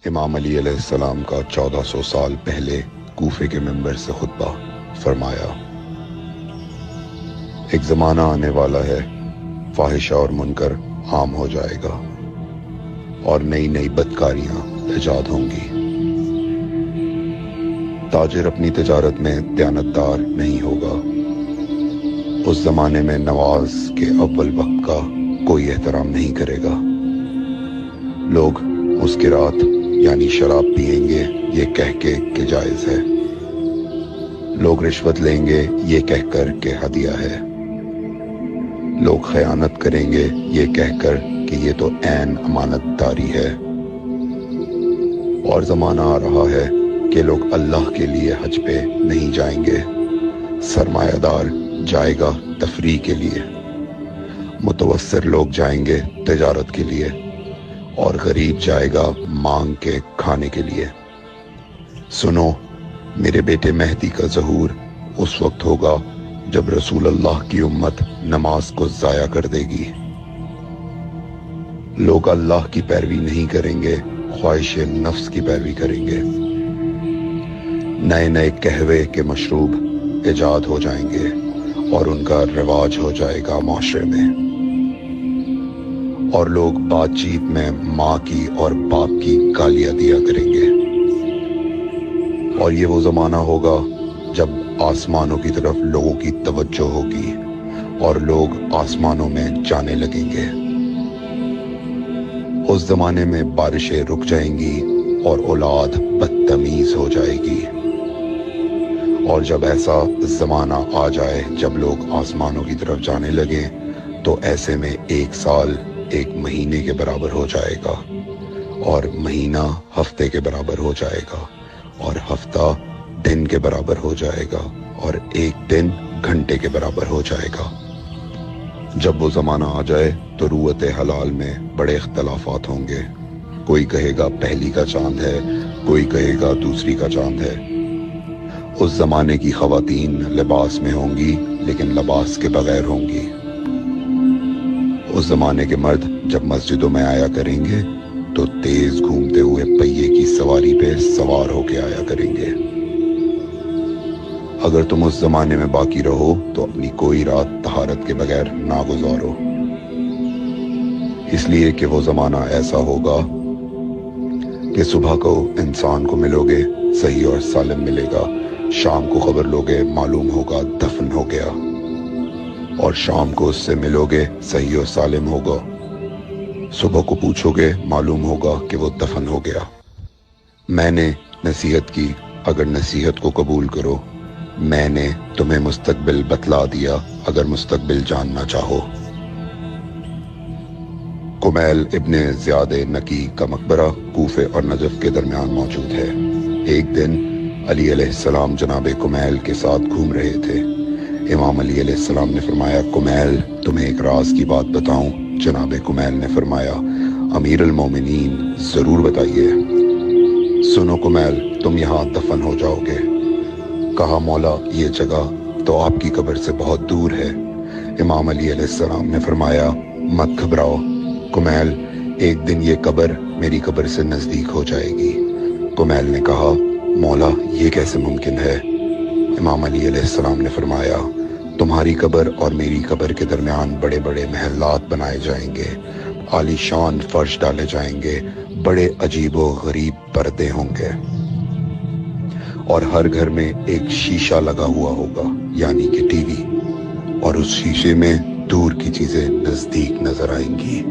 امام علی علیہ السلام کا 1400 سال پہلے کوفے کے منبر سے خطبہ فرمایا، ایک زمانہ آنے والا ہے، فاحشہ اور منکر عام ہو جائے گا اور نئی نئی بدکاریاں ایجاد ہوں گی۔ تاجر اپنی تجارت میں دیانتدار نہیں ہوگا۔ اس زمانے میں نماز کے اول وقت کا کوئی احترام نہیں کرے گا۔ لوگ مسکرات یعنی شراب پئیں گے یہ کہہ کے کہ جائز ہے۔ لوگ رشوت لیں گے یہ کہہ کر کہ ہدیہ ہے۔ لوگ خیانت کریں گے یہ کہہ کر کہ یہ تو عین امانت داری ہے۔ اور زمانہ آ رہا ہے کہ لوگ اللہ کے لیے حج پہ نہیں جائیں گے، سرمایہ دار جائے گا تفریح کے لیے، متوسر لوگ جائیں گے تجارت کے لیے، اور غریب جائے گا مانگ کے کھانے کے لیے۔ سنو، میرے بیٹے مہدی کا ظہور اس وقت ہوگا جب رسول اللہ کی امت نماز کو ضائع کر دے گی۔ لوگ اللہ کی پیروی نہیں کریں گے، خواہش نفس کی پیروی کریں گے۔ نئے نئے قہوے کے مشروب ایجاد ہو جائیں گے اور ان کا رواج ہو جائے گا معاشرے میں، اور لوگ بات چیت میں ماں کی اور باپ کی گالیاں دیا کریں گے۔ اور یہ وہ زمانہ ہوگا جب آسمانوں کی طرف لوگوں کی توجہ ہوگی اور لوگ آسمانوں میں جانے لگیں گے۔ اس زمانے میں بارشیں رک جائیں گی اور اولاد بدتمیز ہو جائے گی۔ اور جب ایسا زمانہ آ جائے جب لوگ آسمانوں کی طرف جانے لگیں تو ایسے میں ایک سال ایک مہینے کے برابر ہو جائے گا، اور مہینہ ہفتے کے برابر ہو جائے گا، اور ہفتہ دن کے برابر ہو جائے گا، اور ایک دن گھنٹے کے برابر ہو جائے گا۔ جب وہ زمانہ آ جائے تو روت حلال میں بڑے اختلافات ہوں گے۔ کوئی کہے گا پہلی کا چاند ہے، کوئی کہے گا دوسری کا چاند ہے۔ اس زمانے کی خواتین لباس میں ہوں گی لیکن لباس کے بغیر ہوں گی۔ اس زمانے کے مرد جب مسجدوں میں آیا کریں گے تو تیز گھومتے ہوئے پہیے کی سواری پہ سوار ہو کے آیا کریں گے۔ اگر تم اس زمانے میں باقی رہو تو اپنی کوئی رات طہارت کے بغیر نہ گزارو، اس لیے کہ وہ زمانہ ایسا ہوگا کہ صبح کو انسان کو ملو گے صحیح اور سالم ملے گا، شام کو خبر لوگے معلوم ہوگا دفن ہو گیا، اور شام کو اس سے ملو گے صحیح اور سالم ہوگا، صبح کو پوچھو گے معلوم ہوگا کہ وہ دفن ہو گیا۔ میں نے نصیحت کی، اگر نصیحت کو قبول کرو، میں نے تمہیں مستقبل بتلا دیا اگر مستقبل جاننا چاہو۔ کمیل ابن زیاد نکی کا مقبرہ کوفے اور نجف کے درمیان موجود ہے۔ ایک دن علی علیہ السلام جناب کمیل کے ساتھ گھوم رہے تھے۔ امام علی علیہ السلام نے فرمایا، کمیل تمہیں ایک راز کی بات بتاؤں؟ جناب کمیل نے فرمایا، امیر المومنین ضرور بتائیے۔ سنو کمیل، تم یہاں دفن ہو جاؤ گے۔ کہا، مولا یہ جگہ تو آپ کی قبر سے بہت دور ہے۔ امام علی علیہ السلام نے فرمایا، مت گھبراؤ کمیل، ایک دن یہ قبر میری قبر سے نزدیک ہو جائے گی۔ کمیل نے کہا، مولا یہ کیسے ممکن ہے؟ امام علی علیہ السلام نے فرمایا، تمہاری قبر اور میری قبر کے درمیان بڑے بڑے محلات بنائے جائیں گے، عالی شان فرش ڈالے جائیں گے، بڑے عجیب و غریب پردے ہوں گے، اور ہر گھر میں ایک شیشہ لگا ہوا ہوگا یعنی کہ ٹی وی، اور اس شیشے میں دور کی چیزیں نزدیک نظر آئیں گی۔